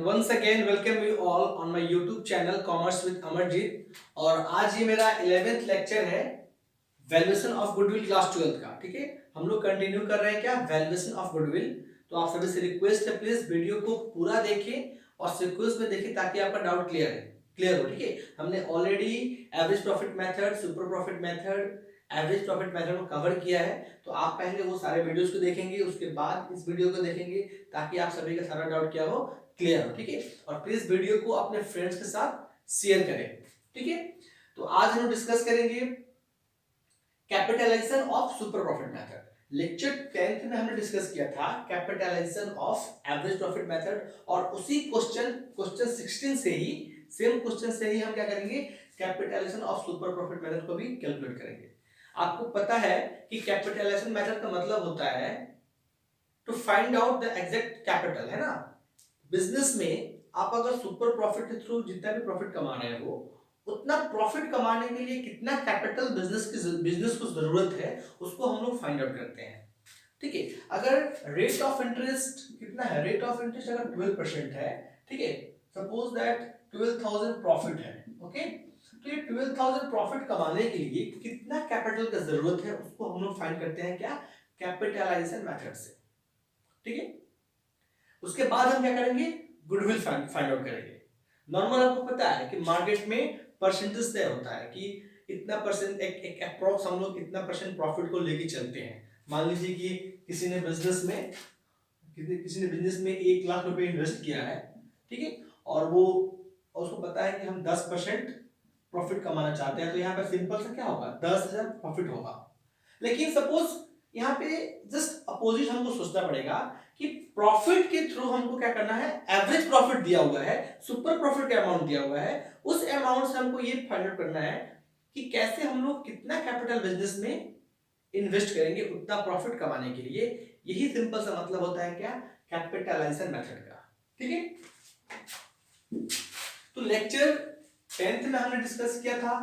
once again welcome you all on my YouTube channel Commerce with Amarjeet। और आज ये मेरा 11th लेक्चर है वैल्यूएशन ऑफ गुडविल क्लास 12 का। ठीक है, हम लोग कंटिन्यू कर रहे हैं क्या, वैल्यूएशन ऑफ गुडविल। तो आप सभी से रिक्वेस्ट है, प्लीज वीडियो को पूरा देखें और सीक्वेंस में देखें ताकि आपका डाउट क्लियर हो। ठीक है, हमने already average profit method, super profit method, average profit method को कवर किया है। तो आप पहले वो सारे वीडियोस को देखेंगे, उसके बाद इस वीडियो को देखेंगे ताकि आप सभी का सारा डाउट क्या हो, क्लियर हो। ठीक है, और प्लीज वीडियो को अपने फ्रेंड्स के साथ शेयर करें। ठीक है, तो आज हम डिस्कस करेंगे capitalization of super profit method. Lecture 10th में हमने डिस्कस किया था capitalization of average profit method, और उसी क्वेश्चन 16 से ही, सेम क्वेश्चन से ही हम क्या करेंगे, capitalization of super profit method को भी कैलकुलेट करेंगे। आपको पता है कि कैपिटलाइजेशन मेथड का मतलब होता है to find out the exact capital, है ना। बिजनेस में आप अगर सुपर प्रॉफिट के थ्रू जितना भी प्रॉफिट कमा रहे हो, उतना प्रॉफिट कमाने के लिए कितना कैपिटल बिजनेस को जरूरत है, उसको हम लोग फाइंड आउट करते हैं। ठीक है, अगर रेट ऑफ इंटरेस्ट कितना है, रेट ऑफ इंटरेस्ट अगर 12% है, ठीक है, सपोज दैट 12,000 प्रॉफिट है। ओके, तो ये 12,000 प्रॉफिट कमाने के लिए कितना कैपिटल का जरूरत है, उसको हम लोग फाइंड करते हैं क्या, कैपिटलाइजेशन मेथड से। ठीक है, उसके बाद हम क्या करेंगे, गुडविल फाइंड आउट करेंगे। नॉर्मल आपको पता है कि मार्केट में परसेंटेज तय होता है कि इतना परसेंट, एक अप्रॉक्स हम लोग इतना परसेंट प्रॉफिट को लेके चलते हैं। मान लीजिए कि किसी ने बिजनेस में 1 लाख रुपए इन्वेस्ट किया है, ठीक है, और वो उसको पता है कि हम 10% प्रॉफिट कमाना चाहते हैं, तो यहाँ पे सिंपल सा क्या होगा, 10,000 प्रॉफिट होगा। लेकिन सपोज यहाँ पे जस्ट अपोजिट हमको सोचना पड़ेगा कि प्रॉफिट के थ्रू हमको क्या करना है, एवरेज प्रॉफिट दिया हुआ है, सुपर प्रॉफिट का अमाउंट दिया हुआ है, उस अमाउंट से हमको ये फाइंड आउट करना है कि कैसे हम लोग कितना कैपिटल बिजनेस में इन्वेस्ट करेंगे उतना प्रॉफिट कमाने के लिए। यही सिंपल सा मतलब होता है क्या, कैपिटलाइजेशन मेथड का। ठीक है, तो लेक्चर 10th में हमने डिस्कस किया था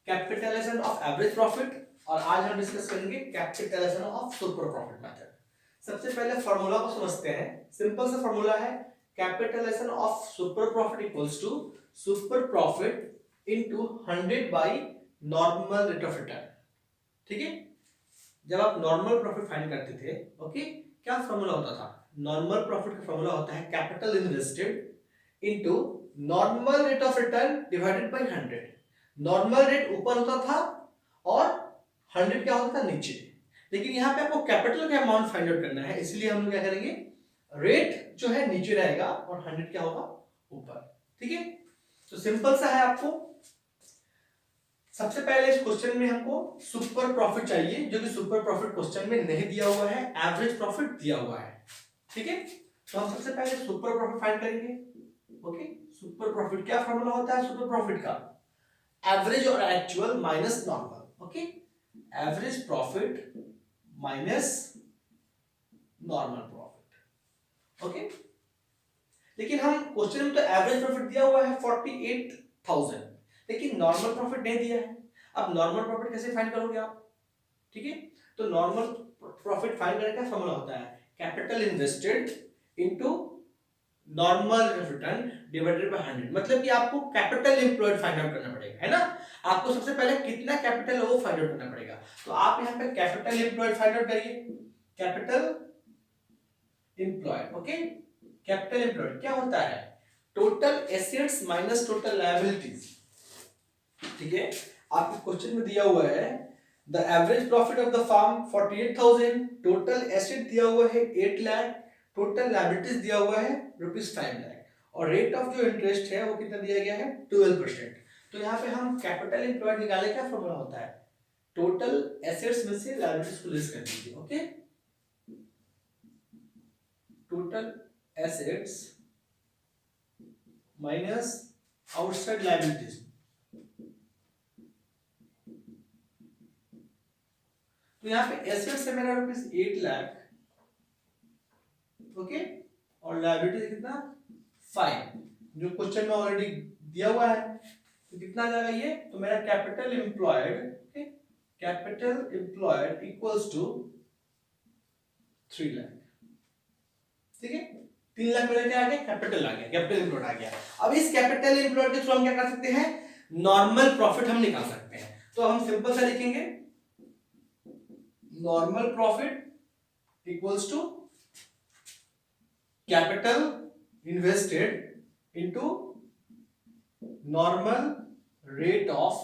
कैपिटलाइजेशन ऑफ एवरेज प्रॉफिट, और आज हम डिस्कस करेंगे capitalization of super profit method. सबसे पहले फार्मूला को समझते हैं। सिंपल सा फार्मूला है, capitalization of super profit equals to super profit into 100 by normal rate of return. ठीक है, जब आप नॉर्मल प्रॉफिट फाइंड करते थे, ओके, क्या फार्मूला होता था, नॉर्मल प्रॉफिट का फार्मूला होता है capital invested into normal rate of return divided by 100। Normal rate ऊपर होता था और 100 क्या होता था, नीचे। लेकिन यहाँ पे आपको कैपिटल का अमाउंट फाइंड आउट करना है, इसलिए हम लोग क्या करेंगे, रेट जो है नीचे रहेगा और 100 क्या होगा, ऊपर। ठीक है, तो सिंपल सा है। आपको सबसे पहले इस क्वेश्चन में हमको सुपर प्रॉफिट चाहिए, जो कि सुपर प्रॉफिट क्वेश्चन में नहीं दिया हुआ है, एवरेज प्रॉफिट दिया हुआ है। ठीक है, तो हम सबसे पहले सुपर प्रॉफिट फाइंड करेंगे। ओके, सुपर प्रॉफिट क्या फॉर्मूला होता है सुपर प्रॉफिट का, एवरेज और actual minus normal. Okay, average profit minus normal profit. Okay, लेकिन हम क्वेश्चन में तो एवरेज प्रॉफिट दिया हुआ है 48,000, लेकिन नॉर्मल प्रॉफिट नहीं दिया है। अब नॉर्मल प्रॉफिट कैसे फाइंड करोगे आप, ठीक है, तो नॉर्मल प्रॉफिट फाइंड करने का फॉर्मूला होता है capital invested into normal return divided by 100। मतलब कि आपको कैपिटल एम्प्लॉयड फाइंड आउट करना पड़ेगा, है ना। आपको सबसे पहले कितना कैपिटल है वो फाइंड आउट करना पड़ेगा। तो आप यहाँ पे कैपिटल एम्प्लॉयड फाइंड आउट करिए, capital employed. Okay, capital employed क्या होता है, total assets minus total liabilities. ठीक है, आपके क्वेश्चन में दिया हुआ है the average profit of the firm 48,000, total asset दिया हुआ है 8 लाख, टोटल लायबिलिटीज दिया हुआ है ₹5 लाख, और रेट ऑफ जो इंटरेस्ट है वो कितना दिया गया है, 12%। तो यहाँ पे हम कैपिटल एम्प्लॉयड निकाले, क्या फॉर्मूला होता है, टोटल एसेट्स में से लायबिलिटीज को लेस कर दीजिए। Okay, total assets minus outside liabilities. तो यहाँ पे एसेट्स है मेरा ₹8 लाख, ओके, और लायबिलिटी कितना 5, जो क्वेश्चन में ऑलरेडी दिया हुआ है। तो कितना आ जाएगा ये, तो मेरा capital employed, okay, capital employed equals to 3 lakh. ठीक है, 3 लाख मेरा क्या आ गया, कैपिटल आ गया, कैपिटल एम्प्लॉयड आ गया। अब इस कैपिटल एम्प्लॉयड के थ्रू हम क्या कर सकते हैं, नॉर्मल प्रॉफिट हम निकाल सकते हैं। तो हम सिंपल सा लिखेंगे normal profit equals to capital invested into normal rate of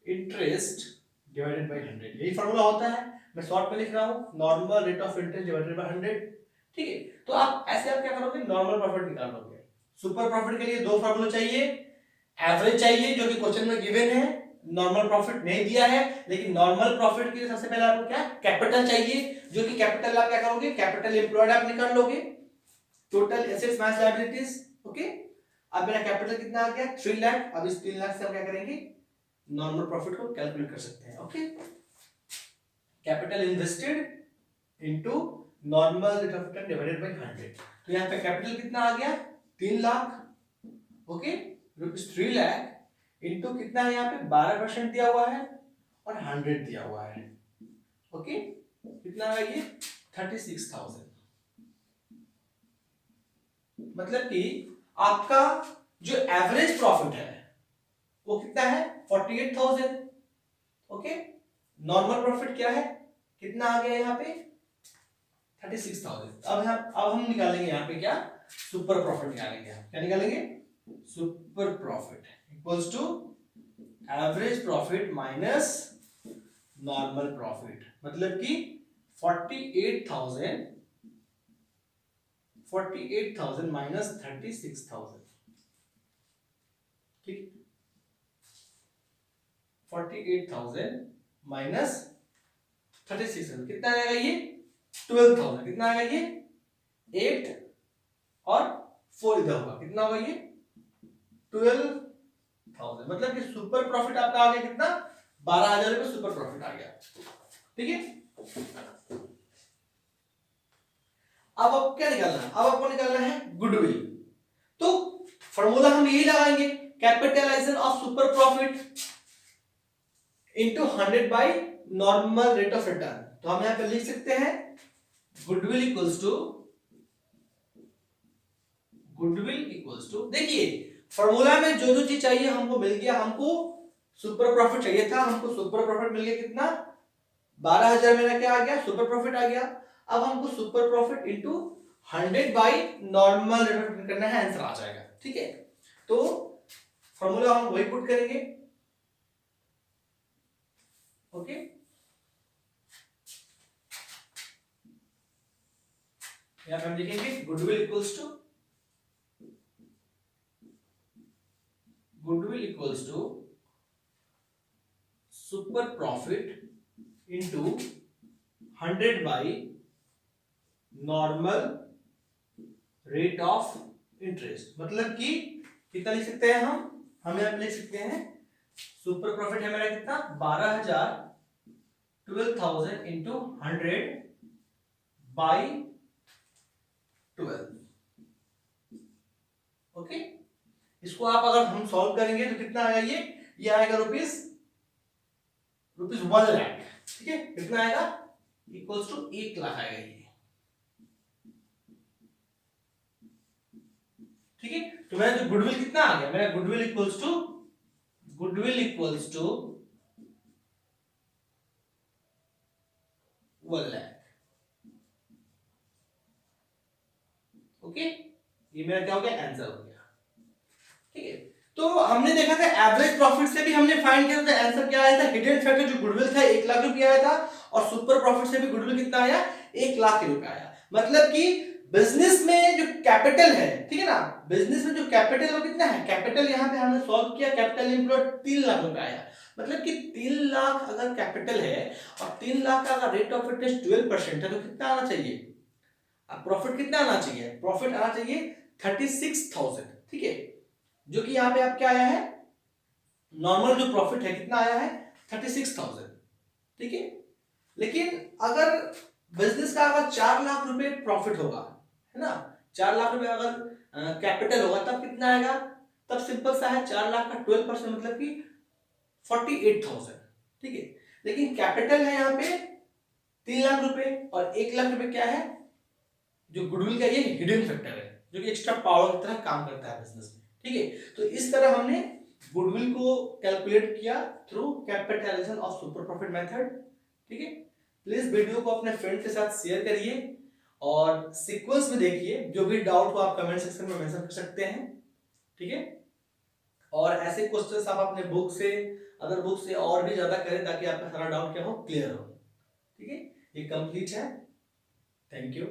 interest divided by 100। यही फॉर्मूला होता है, मैं शॉर्ट में लिख रहा हूं, normal rate of interest divided by 100। ठीक है, तो आप ऐसे आप क्या करोगे, नॉर्मल प्रॉफिट निकाल लोगे। सुपर प्रॉफिट के लिए दो फॉर्मूला चाहिए, एवरेज चाहिए जो कि क्वेश्चन में गिवन है, नॉर्मल प्रॉफिट नहीं दिया है, लेकिन नॉर्मल प्रॉफिट के लिए सबसे पहले आपको क्या, कैपिटल चाहिए, जो कि कैपिटल आप क्या करोगे, कैपिटल एम्प्लॉयड आप निकाल लोगे, total assets minus liabilities. Okay, अब मेरा कैपिटल कितना आ गया, 3 लाख। अब इस 3 लाख से हम क्या करेंगे, नॉर्मल प्रॉफिट को कैलकुलेट कर सकते हैं। Okay, capital invested into normal rate of return divided by 100। तो यहाँ पे कैपिटल कितना आ गया, 3 lakh. Okay, rupees 3 lakh into कितना है, यहाँ पे 12% दिया हुआ है और 100 दिया हुआ है। ओके, कितना है ये, 36,000। मतलब कि आपका जो एवरेज प्रॉफिट है वो कितना है, 48,000। ओके, नॉर्मल प्रॉफिट क्या है, कितना आ गया यहाँ पे, 36,000। अब हम निकालेंगे यहाँ पे क्या, सुपर प्रॉफिट निकालेंगे। क्या निकालेंगे, super profit equals to average profit minus normal profit. मतलब कि 48,000 माइनस 36,000। ठीक, 48,000 माइनस 36,000 कितना आएगा, ये 12,000। कितना आएगा ये, 8 और 4 इधर होगा, कितना होगा ये 12,000। मतलब कि सुपर प्रॉफिट आपका आ गया कितना, 12,000 रुपए सुपर प्रॉफिट आ गया। ठीक है, अब आप क्या निकालना है, अब आपको निकालना है गुडविल। तो फॉर्मूला हम यही लगाएंगे, capitalization of super profit into 100 by normal rate of return. तो हम यहां पे लिख सकते हैं गुडविल इक्वल्स टू, देखिए फॉर्मूला में जो जो चीज चाहिए हमको मिल गया। हमको सुपर प्रॉफिट चाहिए था, हमको सुपर प्रॉफिट मिल गया, कितना 12,000 मेरा क्या आ गया, सुपर प्रॉफिट आ गया। अब हमको super profit into 100 by normal rate of return करना है, आंसर आ जाएगा। ठीक है, तो फॉर्मूला हम वही पुट करेंगे। ओके, यहां पे हम लिखेंगे goodwill equals to super profit into 100 by normal rate of interest. मतलब कि कितना लिख सकते हैं हम यहां पे लिख सकते हैं सुपर प्रॉफिट है मेरा कितना 12,000, 12,000 इंटू 100 बाई 12। ओके, इसको आप अगर हम सॉल्व करेंगे तो कितना आएगा, ये आएगा रुपीज 1 लाख। ठीक है, कितना आएगा, इक्वल्स टू 1 लाख आएगा ये। ठीक है, तो मेरा जो गुडविल कितना आ गया, मेरा goodwill equals to 1 lakh. Okay, ये मेरा क्या हो गया, आंसर हो गया। ठीक है, तो हमने देखा था एवरेज प्रॉफिट से भी हमने फाइंड किया था, आंसर क्या आया था, हिडन फैक्टर जो गुडविल था 1 लाख रुपया आया था, और सुपर प्रॉफिट से भी गुडविल कितना आया, 1 लाख रुपया आया। मतलब कि बिजनेस में जो कैपिटल है, ठीक है ना, बिजनेस में जो कैपिटल है वो कितना है, कैपिटल यहाँ पे हमने सॉल्व किया, कैपिटल एम्प्लॉयड 3 लाख रुपया आया। मतलब कि 3 लाख अगर कैपिटल है और 3 लाख का अगर रेट ऑफ इंटरेस्ट 12% है, तो कितना आना चाहिए, अब प्रॉफिट कितना आना चाहिए, प्रॉफिट आना चाहिए 36,000। ठीक है, जो कि यहाँ पे आप क्या आया है, नॉर्मल जो प्रॉफिट है कितना आया है, 36,000। ठीक है, लेकिन अगर बिजनेस का अगर 4 लाख रुपए प्रॉफिट होगा, है ना, 4 लाख रुपए अगर कैपिटल होगा तब कितना आएगा, तब सिंपल सा है 4 लाख का 12% मतलब कि 48,000। ठीक है, लेकिन कैपिटल है यहाँ पे 3 लाख रुपए और 1 लाख रुपए क्या है, जो गुडविल का ये हिडन फैक्टर है, जो कि एक्स्ट्रा पावर की तरह काम करता है बिजनेस में, ठीक है। तो इस तरह हमने गुडविल को कैलकुलेट किया through capitalization of super profit method, ठीक है। प्लीज वीडियो को अपने फ्रेंड के साथ शेयर करिए और सीक्वेंस में देखिए, जो भी डाउट हो आप कमेंट सेक्शन में मेंशन कर सकते हैं, ठीक है। और ऐसे क्वेश्चंस आप अपने बुक से, अदर बुक से और भी ज्यादा करें ताकि आपका सारा डाउट क्या हो, क्लियर हो, ठीक है। ये कंप्लीट है। Thank you.